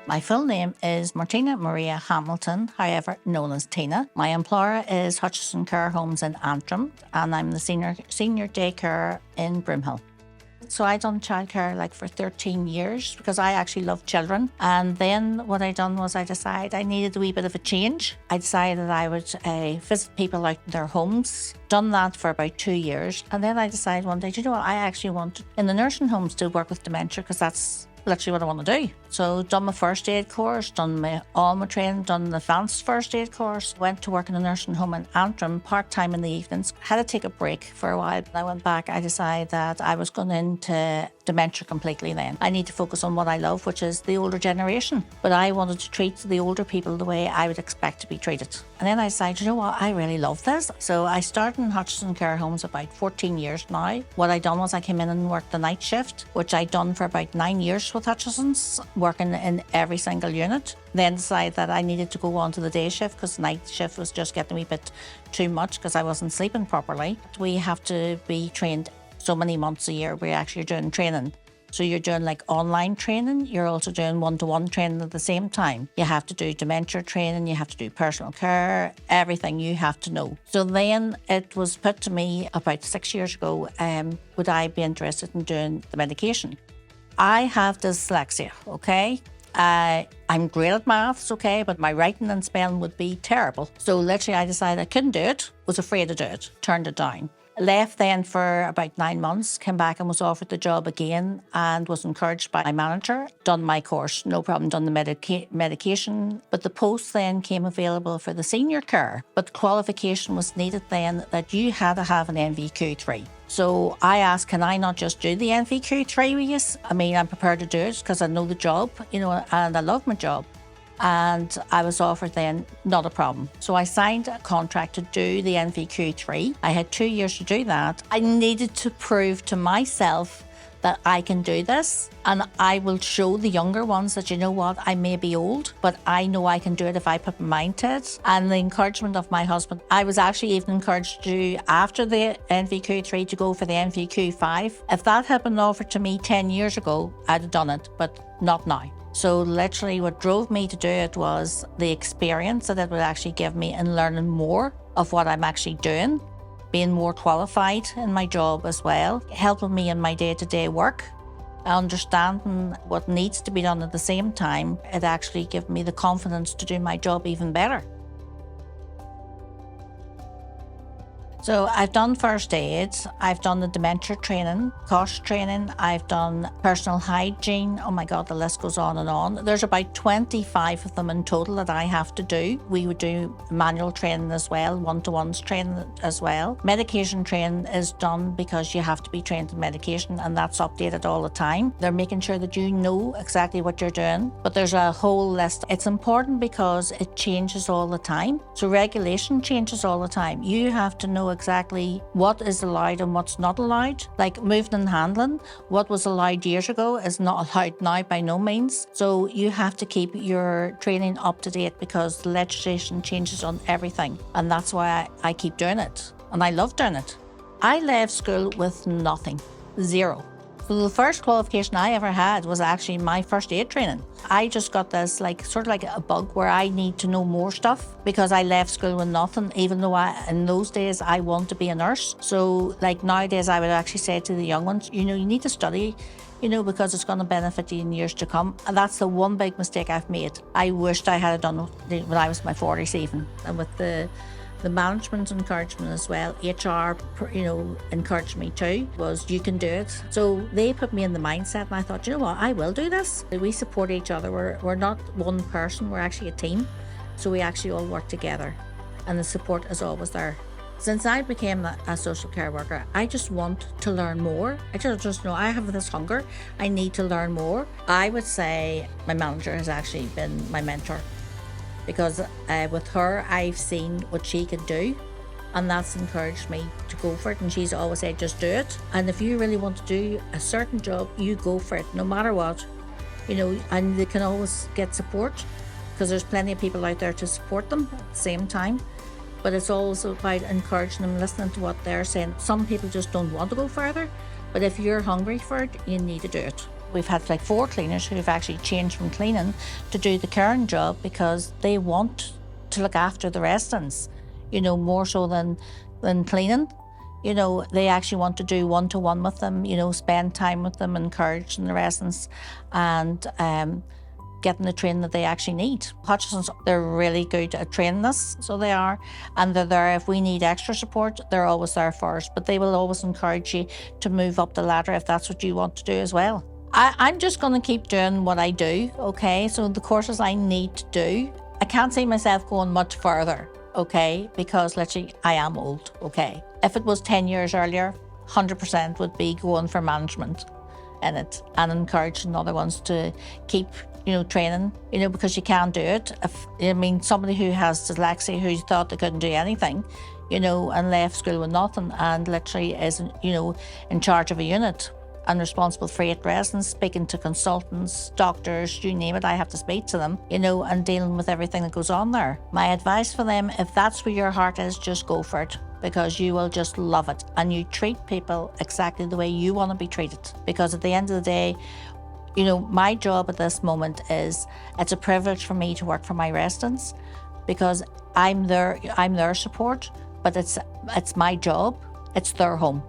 My full name is Martina Maria Hamilton, however known as Tina. My employer is Hutchison Care Homes in Antrim, and I'm the senior daycare in Broomhill. So I done childcare for 13 years because I actually love children. And then what I done was I decided I needed a wee bit of a change. I decided I would visit people out in their homes. Done that for about 2 years. And then I decided one day, I actually want in the nursing homes to work with dementia because that's literally what I want to do. So done my first aid course, done all my training, done the advanced first aid course, went to work in a nursing home in Antrim, part-time in the evenings. Had to take a break for a while. When I went back, I decided that I was going into dementia completely then. I need to focus on what I love, which is the older generation. But I wanted to treat the older people the way I would expect to be treated. And then I decided, I really love this. So I started in Hutchison Care Homes about 14 years now. What I done was I came in and worked the night shift, which I done for about 9 years with Hutchison's, working in every single unit. Then decided that I needed to go on to the day shift because the night shift was just getting a wee bit too much because I wasn't sleeping properly. We have to be trained so many months a year. We're actually doing training. So you're doing online training, you're also doing one-to-one training at the same time. You have to do dementia training, you have to do personal care, everything you have to know. So then it was put to me about 6 years ago, would I be interested in doing the medication? I have dyslexia, okay? I'm great at maths, okay, but my writing and spelling would be terrible. So literally I decided I couldn't do it, was afraid to do it, turned it down. Left then for about 9 months, came back and was offered the job again and was encouraged by my manager. Done my course, no problem, done the medication. But the post then came available for the senior care. But the qualification was needed then that you had to have an NVQ3. So I asked, can I not just do the NVQ3 with you? I mean, I'm prepared to do it because I know the job, and I love my job. And I was offered then, not a problem. So I signed a contract to do the NVQ3. I had 2 years to do that. I needed to prove to myself that I can do this, and I will show the younger ones that, I may be old, but I know I can do it if I put my mind to it. And the encouragement of my husband, I was actually even encouraged to do, after the NVQ3, to go for the NVQ5. If that had been offered to me 10 years ago, I'd have done it, but not now. So literally what drove me to do it was the experience that it would actually give me in learning more of what I'm actually doing, being more qualified in my job as well, helping me in my day-to-day work, understanding what needs to be done at the same time. It actually gave me the confidence to do my job even better. So I've done first aid, I've done the dementia training, COSH training, I've done personal hygiene. Oh my God, the list goes on and on. There's about 25 of them in total that I have to do. We would do manual training as well, one-to-ones training as well. Medication training is done because you have to be trained in medication, and that's updated all the time. They're making sure that you know exactly what you're doing, but there's a whole list. It's important because it changes all the time. So regulation changes all the time. You have to know exactly what is allowed and what's not allowed. Like moving and handling, what was allowed years ago is not allowed now by no means. So you have to keep your training up to date because the legislation changes on everything. And that's why I keep doing it. And I love doing it. I left school with nothing, zero. So the first qualification I ever had was actually my first aid training. I just got this sort of like a bug where I need to know more stuff because I left school with nothing, even though in those days I wanted to be a nurse. So nowadays I would actually say to the young ones, you need to study, because it's going to benefit you in years to come. And that's the one big mistake I've made. I wished I had done it when I was in my 40s even. And with the management encouragement as well, HR, encouraged me too, was you can do it. So they put me in the mindset and I thought, I will do this. We support each other. We're not one person, we're actually a team. So we actually all work together and the support is always there. Since I became a social care worker, I just want to learn more. I just know I have this hunger. I need to learn more. I would say my manager has actually been my mentor, because with her, I've seen what she can do, and that's encouraged me to go for it. And she's always said, just do it. And if you really want to do a certain job, you go for it, no matter what. And they can always get support because there's plenty of people out there to support them at the same time. But it's also about encouraging them, listening to what they're saying. Some people just don't want to go further, but if you're hungry for it, you need to do it. We've had like 4 cleaners who've actually changed from cleaning to do the caring job because they want to look after the residents, more so than cleaning. They actually want to do one-to-one with them, spend time with them, encouraging the residents and getting the training that they actually need. Hutchison's, they're really good at training us, so they are. And they're there if we need extra support, they're always there for us. But they will always encourage you to move up the ladder if that's what you want to do as well. I'm just going to keep doing what I do, okay? So the courses I need to do, I can't see myself going much further, okay? Because literally, I am old, okay? If it was 10 years earlier, 100% would be going for management in it and encouraging other ones to keep training, because you can do it. Somebody who has dyslexia, who thought they couldn't do anything, and left school with nothing and literally is, in charge of a unit and responsible for 8 residents, speaking to consultants, doctors, you name it, I have to speak to them, and dealing with everything that goes on there. My advice for them, if that's where your heart is, just go for it, because you will just love it. And you treat people exactly the way you want to be treated. Because at the end of the day, my job at this moment is, it's a privilege for me to work for my residents because I'm their support, but it's my job, it's their home.